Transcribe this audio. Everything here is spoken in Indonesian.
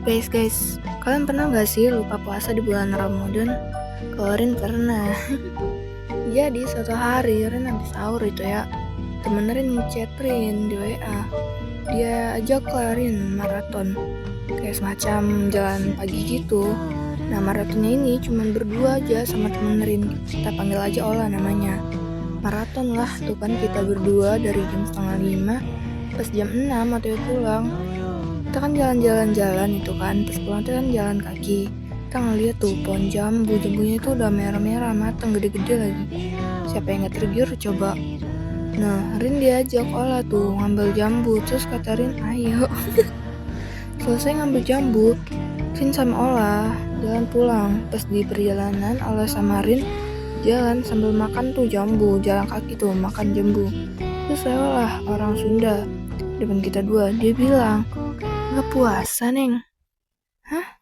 Guys, kalian pernah gak sih lupa puasa di bulan Ramadan? Kalau Rin pernah. Jadi suatu hari Rin habis sahur itu ya, temen Rin ngechat Rin di WA. Dia ajak lah Rin maraton, kayak semacam jalan pagi gitu. Nah maratonnya ini cuma berdua aja sama temen Rin, kita panggil aja Ola namanya. Maraton lah tuh kan kita berdua dari jam setengah 5 pas jam 6 atau pulang. Kita kan jalan-jalan itu kan, terus pulang tuh kan jalan kaki. Kita ngeliat tuh pohon jambunya itu udah merah-merah, matang, gede-gede lagi. Siapa yang gak tergiur coba? Nah, Rin diajak Ola tuh ngambil jambu, terus kata Rin, ayo. Selesai ngambil jambu, Rin sama Ola jalan pulang. Pas di perjalanan, Ola sama Rin jalan sambil makan tuh jambu, jalan kaki tuh makan jambu. Terus lah orang Sunda depan kita dua, dia bilang, nggak puasa, Neng. Hah?